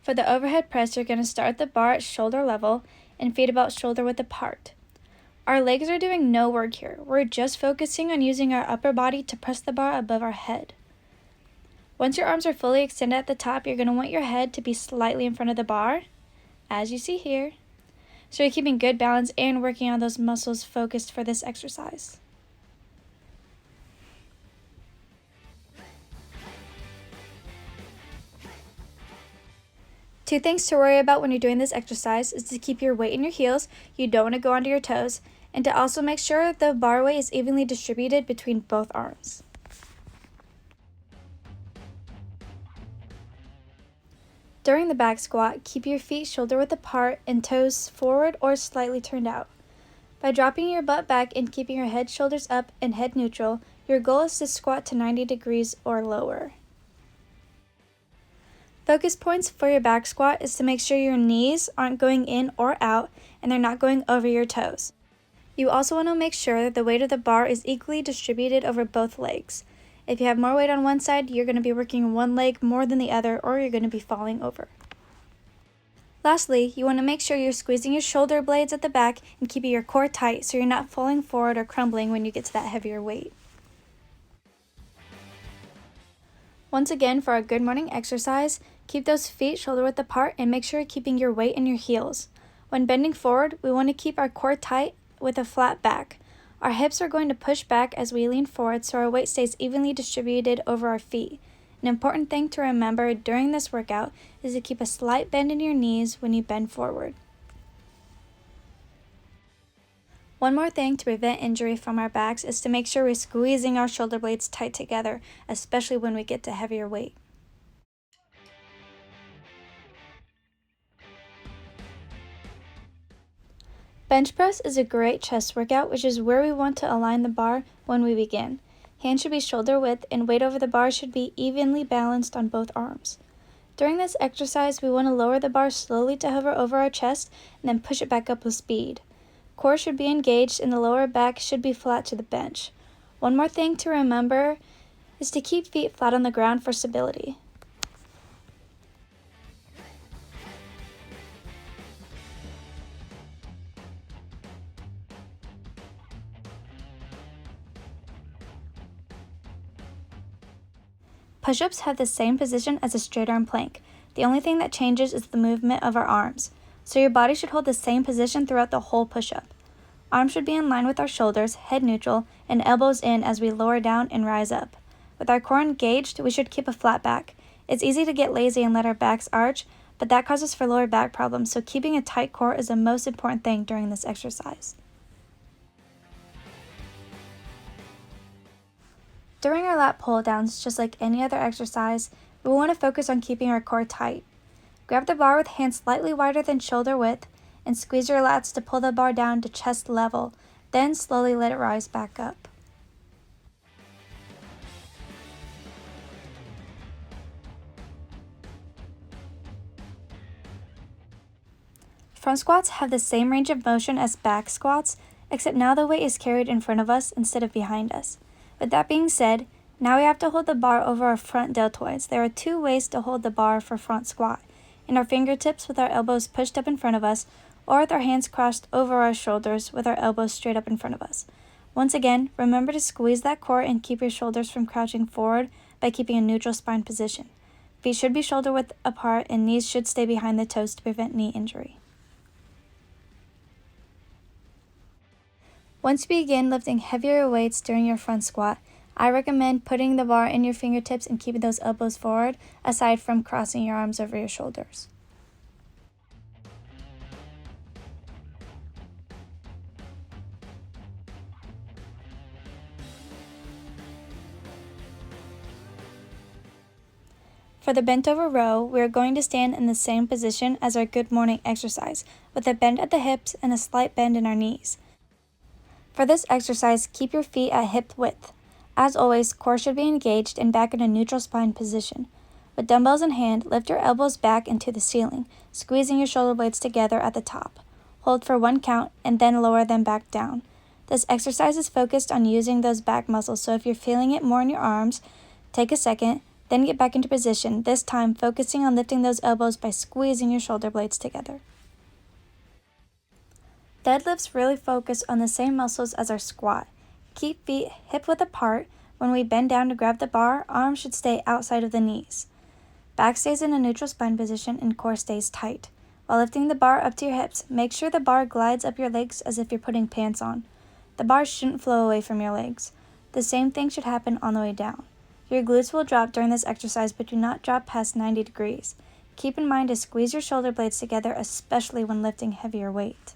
For the overhead press, you're going to start the bar at shoulder level and feet about shoulder width apart. Our legs are doing no work here. We're just focusing on using our upper body to press the bar above our head. Once your arms are fully extended at the top, you're going to want your head to be slightly in front of the bar, as you see here. So you're keeping good balance and working on those muscles focused for this exercise. Two things to worry about when you're doing this exercise is to keep your weight in your heels. You don't want to go onto your toes, and to also make sure the bar weight is evenly distributed between both arms. During the back squat, keep your feet shoulder width apart and toes forward or slightly turned out. By dropping your butt back and keeping your head, shoulders up, and head neutral, your goal is to squat to 90 degrees or lower. Focus points for your back squat is to make sure your knees aren't going in or out and they're not going over your toes. You also want to make sure that the weight of the bar is equally distributed over both legs. If you have more weight on one side, you're going to be working one leg more than the other, or you're going to be falling over. Lastly, you want to make sure you're squeezing your shoulder blades at the back and keeping your core tight so you're not falling forward or crumbling when you get to that heavier weight. Once again, for our good morning exercise, keep those feet shoulder width apart and make sure you're keeping your weight in your heels. When bending forward, we want to keep our core tight with a flat back. Our hips are going to push back as we lean forward so our weight stays evenly distributed over our feet. An important thing to remember during this workout is to keep a slight bend in your knees when you bend forward. One more thing to prevent injury from our backs is to make sure we're squeezing our shoulder blades tight together, especially when we get to heavier weight. Bench press is a great chest workout, which is where we want to align the bar when we begin. Hands should be shoulder width and weight over the bar should be evenly balanced on both arms. During this exercise, we want to lower the bar slowly to hover over our chest and then push it back up with speed. Core should be engaged and the lower back should be flat to the bench. One more thing to remember is to keep feet flat on the ground for stability. Push-ups have the same position as a straight arm plank. The only thing that changes is the movement of our arms. So your body should hold the same position throughout the whole push-up. Arms should be in line with our shoulders, head neutral, and elbows in as we lower down and rise up. With our core engaged, we should keep a flat back. It's easy to get lazy and let our backs arch, but that causes for lower back problems, so keeping a tight core is the most important thing during this exercise. During our lat pull downs, just like any other exercise, we want to focus on keeping our core tight. Grab the bar with hands slightly wider than shoulder width and squeeze your lats to pull the bar down to chest level, then slowly let it rise back up. Front squats have the same range of motion as back squats, except now the weight is carried in front of us instead of behind us. With that being said, now we have to hold the bar over our front deltoids. There are two ways to hold the bar for front squat: in our fingertips with our elbows pushed up in front of us, or with our hands crossed over our shoulders with our elbows straight up in front of us. Once again, remember to squeeze that core and keep your shoulders from crouching forward by keeping a neutral spine position. Feet should be shoulder width apart and knees should stay behind the toes to prevent knee injury. Once you begin lifting heavier weights during your front squat, I recommend putting the bar in your fingertips and keeping those elbows forward, aside from crossing your arms over your shoulders. For the bent over row, we are going to stand in the same position as our good morning exercise, with a bend at the hips and a slight bend in our knees. For this exercise, keep your feet at hip width. As always, core should be engaged and back in a neutral spine position. With dumbbells in hand, lift your elbows back into the ceiling, squeezing your shoulder blades together at the top. Hold for one count and then lower them back down. This exercise is focused on using those back muscles, so if you're feeling it more in your arms, take a second, Then get back into position, this time focusing on lifting those elbows by squeezing your shoulder blades together. Deadlifts really focus on the same muscles as our squat. Keep feet hip-width apart. When we bend down to grab the bar, arms should stay outside of the knees. Back stays in a neutral spine position and core stays tight. While lifting the bar up to your hips, make sure the bar glides up your legs as if you're putting pants on. The bar shouldn't flow away from your legs. The same thing should happen on the way down. Your glutes will drop during this exercise, but do not drop past 90 degrees. Keep in mind to squeeze your shoulder blades together, especially when lifting heavier weight.